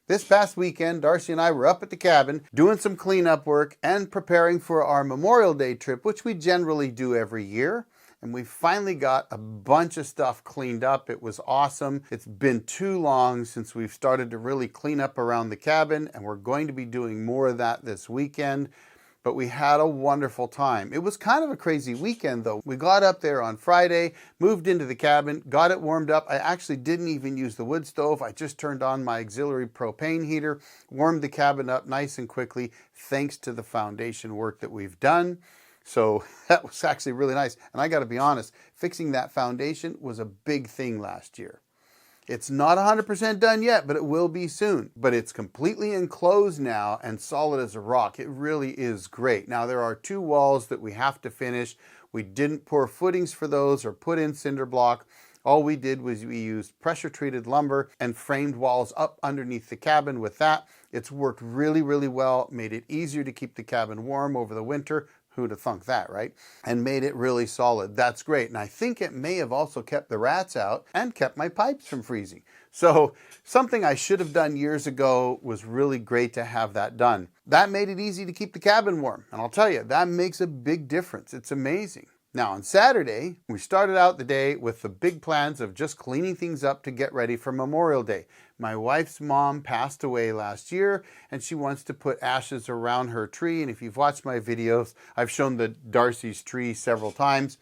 This past weekend, Darcy and I were up at the cabin doing some cleanup work and preparing for our Memorial Day trip, which we generally do every year. And we finally got a bunch of stuff cleaned up. It was awesome. It's been too long since we've started to really clean up around the cabin, and we're going to be doing more of that this weekend. But we had a wonderful time. It was kind of a crazy weekend though. We got up there on Friday, moved into the cabin, got it warmed up. I actually didn't even use the wood stove. I just turned on my auxiliary propane heater, warmed the cabin up nice and quickly, thanks to the foundation work that we've done. So that was actually really nice. And I gotta be honest, fixing that foundation was a big thing last year. It's not 100% done yet, but it will be soon. But it's completely enclosed now and solid as a rock. It really is great. Now there are 2 walls that we have to finish. We didn't pour footings for those or put in cinder block. All we did was we used pressure treated lumber and framed walls up underneath the cabin with that. It's worked really, really well, made it easier to keep the cabin warm over the winter. Who'd have thunk that, right? And made it really solid. That's great. And I think it may have also kept the rats out and kept my pipes from freezing. So something I should have done years ago was really great to have that done. That made it easy to keep the cabin warm. And I'll tell you, that makes a big difference. It's amazing. Now on Saturday, we started out the day with the big plans of just cleaning things up to get ready for Memorial Day. My wife's mom passed away last year and she wants to put ashes around her tree. And if you've watched my videos, I've shown the Darcy's tree several times.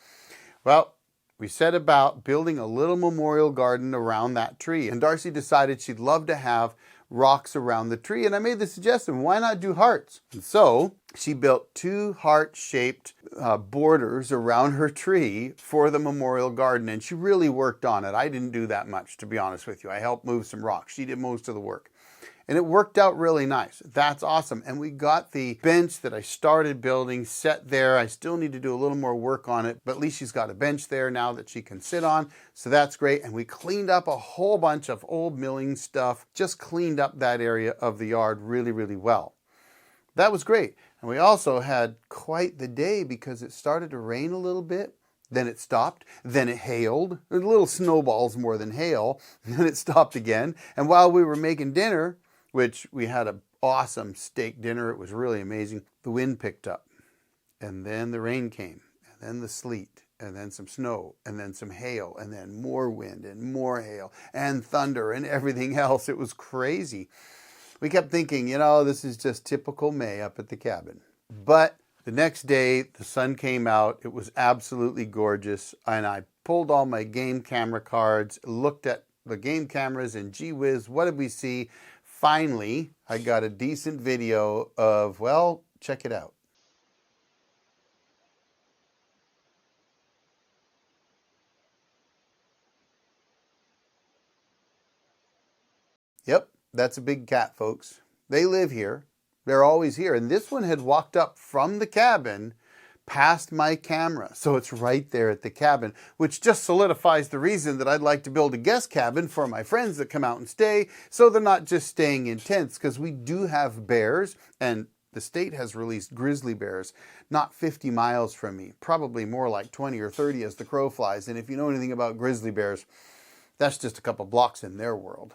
Well, we set about building a little memorial garden around that tree. And Darcy decided she'd love to have rocks around the tree. And I made the suggestion, why not do hearts? And so she built 2 heart-shaped borders around her tree for the memorial garden. And she really worked on it. I didn't do that much, to be honest with you. I helped move some rocks. She did most of the work. And it worked out really nice. That's awesome. And we got the bench that I started building set there. I still need to do a little more work on it, but at least she's got a bench there now that she can sit on. So that's great. And we cleaned up a whole bunch of old milling stuff, just cleaned up that area of the yard really, really well. That was great. And we also had quite the day because it started to rain a little bit. Then it stopped, then it hailed, little snowballs more than hail, then it stopped again. And while we were making dinner, which we had an awesome steak dinner. It was really amazing. The wind picked up, and then the rain came, and then the sleet, and then some snow, and then some hail, and then more wind, and more hail, and thunder, and everything else. It was crazy. We kept thinking, you know, this is just typical May up at the cabin. But the next day, the sun came out. It was absolutely gorgeous, and I pulled all my game camera cards, looked at the game cameras, and gee whiz, what did we see? Finally, I got a decent video of, well, check it out. Yep, that's a big cat, folks. They live here. They're always here. And this one had walked up from the cabin past my camera. So it's right there at the cabin, which just solidifies the reason that I'd like to build a guest cabin for my friends that come out and stay, so they're not just staying in tents, because we do have bears, and the state has released grizzly bears not 50 miles from me, probably more like 20 or 30 as the crow flies. And if you know anything about grizzly bears, that's just a couple blocks in their world.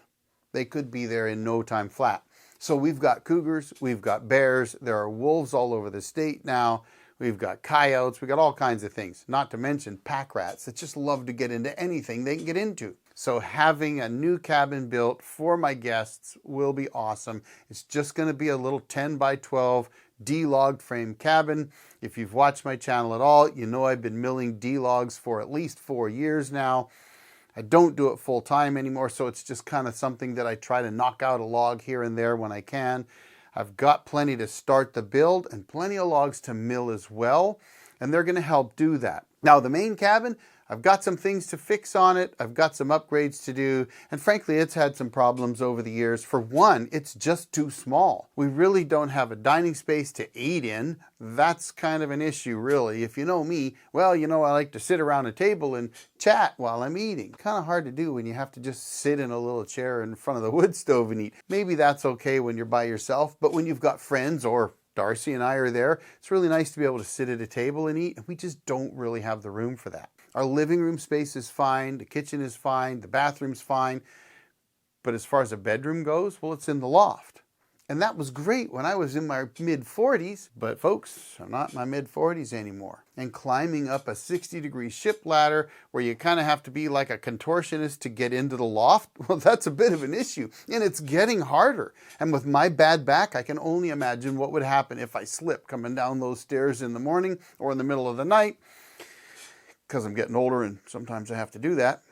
They could be there in no time flat. So we've got cougars, we've got bears, there are wolves all over the state now. We've got coyotes, we've got all kinds of things, not to mention pack rats that just love to get into anything they can get into. So having a new cabin built for my guests will be awesome. It's just going to be a little 10 by 12 D-log frame cabin. If you've watched my channel at all, you know I've been milling D-logs for at least 4 years now. I don't do it full time anymore, so it's just kind of something that I try to knock out a log here and there when I can. I've got plenty to start the build and plenty of logs to mill as well, and they're going to help do that. Now, the main cabin, I've got some things to fix on it. I've got some upgrades to do, and frankly, it's had some problems over the years. For one, it's just too small. We really don't have a dining space to eat in. That's kind of an issue, really. If you know me, well, you know I like to sit around a table and chat while I'm eating. Kind of hard to do when you have to just sit in a little chair in front of the wood stove and eat. Maybe that's okay when you're by yourself, but when you've got friends, or Darcy and I are there, it's really nice to be able to sit at a table and eat, and we just don't really have the room for that. Our living room space is fine, the kitchen is fine, the bathroom's fine. But as far as a bedroom goes, well, it's in the loft. And that was great when I was in my mid-40s, but folks, I'm not in my mid-40s anymore. And climbing up a 60-degree ship ladder where you kind of have to be like a contortionist to get into the loft, well, that's a bit of an issue. And it's getting harder. And with my bad back, I can only imagine what would happen if I slip coming down those stairs in the morning or in the middle of the night, because I'm getting older and sometimes I have to do that.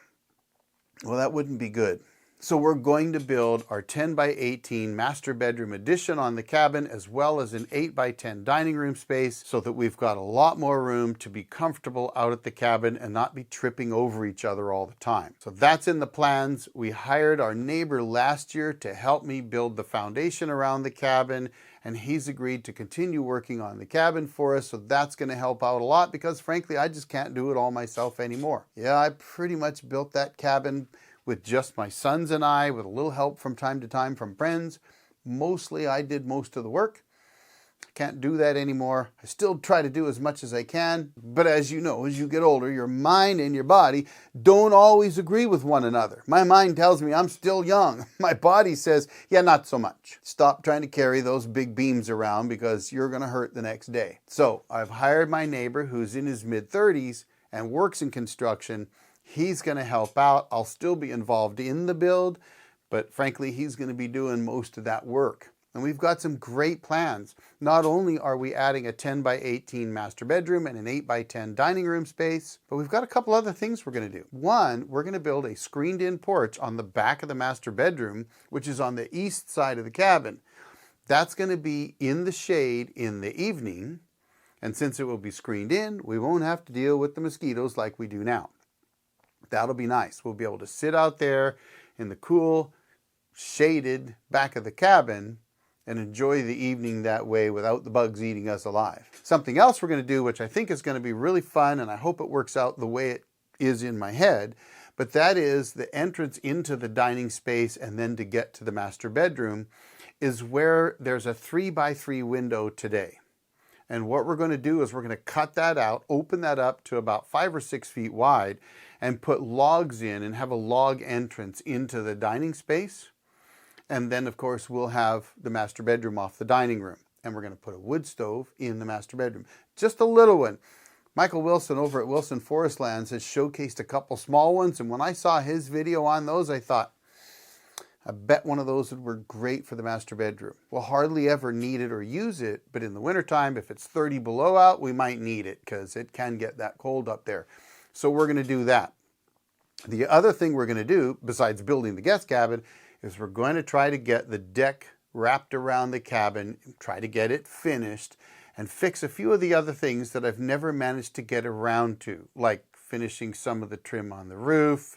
Well, that wouldn't be good. So we're going to build our 10 by 18 master bedroom addition on the cabin, as well as an 8 by 10 dining room space, so that we've got a lot more room to be comfortable out at the cabin and not be tripping over each other all the time. So that's in the plans. We hired our neighbor last year to help me build the foundation around the cabin, and he's agreed to continue working on the cabin for us. So that's going to help out a lot, because frankly, I just can't do it all myself anymore. Yeah, I pretty much built that cabin with just my sons and I, with a little help from time to time from friends. Mostly I did most of the work. I can't do that anymore. I still try to do as much as I can, but as you know, as you get older, your mind and your body don't always agree with one another. My mind tells me I'm still young. My body says, yeah, not so much. Stop trying to carry those big beams around because you're going to hurt the next day. So I've hired my neighbor who's in his mid-30s and works in construction. He's going to help out. I'll still be involved in the build, but frankly, he's going to be doing most of that work. And we've got some great plans. Not only are we adding a 10 by 18 master bedroom and an 8 by 10 dining room space, but we've got a couple other things we're going to do. One, we're going to build a screened-in porch on the back of the master bedroom, which is on the east side of the cabin. That's going to be in the shade in the evening, and since it will be screened in, we won't have to deal with the mosquitoes like we do now. That'll be nice. We'll be able to sit out there in the cool, shaded back of the cabin and enjoy the evening that way without the bugs eating us alive. Something else we're going to do, which I think is going to be really fun, and I hope it works out the way it is in my head, but that is the entrance into the dining space and then to get to the master bedroom is where there's a 3 by 3 window today. And what we're going to do is we're going to cut that out, open that up to about 5 or 6 feet wide, and put logs in and have a log entrance into the dining space. And then, of course, we'll have the master bedroom off the dining room. And we're going to put a wood stove in the master bedroom. Just a little one. Michael Wilson over at Wilson Forest Lands has showcased a couple small ones. And when I saw his video on those, I thought, I bet one of those would work great for the master bedroom. We'll hardly ever need it or use it, but in the wintertime, if it's 30 below out, we might need it because it can get that cold up there. So we're going to do that. The other thing we're going to do, besides building the guest cabin, is we're going to try to get the deck wrapped around the cabin, try to get it finished, and fix a few of the other things that I've never managed to get around to, like finishing some of the trim on the roof,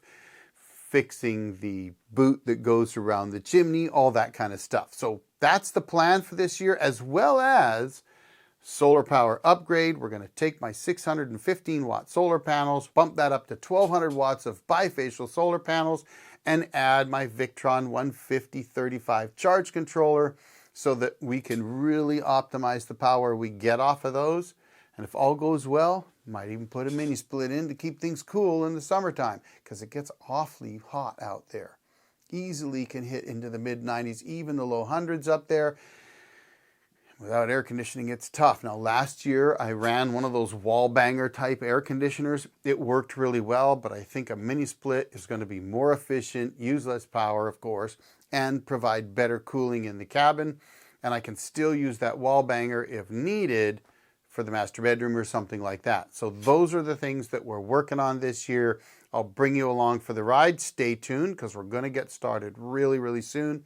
fixing the boot that goes around the chimney, all that kind of stuff. So that's the plan for this year, as well as solar power upgrade. We're going to take my 615 watt solar panels, bump that up to 1200 watts of bifacial solar panels, and add my Victron 150/35 charge controller so that we can really optimize the power we get off of those. And if all goes well, might even put a mini split in to keep things cool in the summertime, because it gets awfully hot out there. Easily can hit into the mid-90s, even the low hundreds up there. Without air conditioning, it's tough. Now, last year, I ran one of those wall banger type air conditioners. It worked really well, but I think a mini split is going to be more efficient, use less power, of course, and provide better cooling in the cabin. And I can still use that wall banger if needed for the master bedroom or something like that. So those are the things that we're working on this year. I'll bring you along for the ride. Stay tuned, because we're going to get started really, really soon.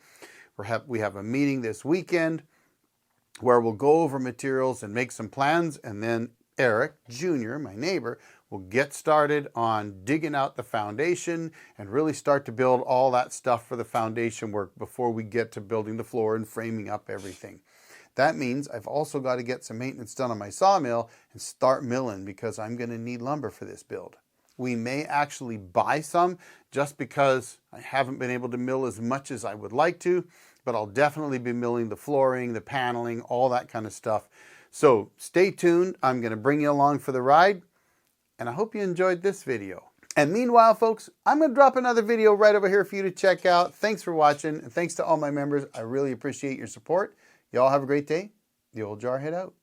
We have a meeting this weekend where we'll go over materials and make some plans, and then Eric Jr., my neighbor, will get started on digging out the foundation and really start to build all that stuff for the foundation work before we get to building the floor and framing up everything. That means I've also got to get some maintenance done on my sawmill and start milling, because I'm going to need lumber for this build. We may actually buy some just because I haven't been able to mill as much as I would like to, but I'll definitely be milling the flooring, the paneling, all that kind of stuff. So stay tuned. I'm going to bring you along for the ride, and I hope you enjoyed this video. And meanwhile, folks, I'm going to drop another video right over here for you to check out. Thanks for watching, and thanks to all my members. I really appreciate your support. Y'all have a great day. The old Jarhead out.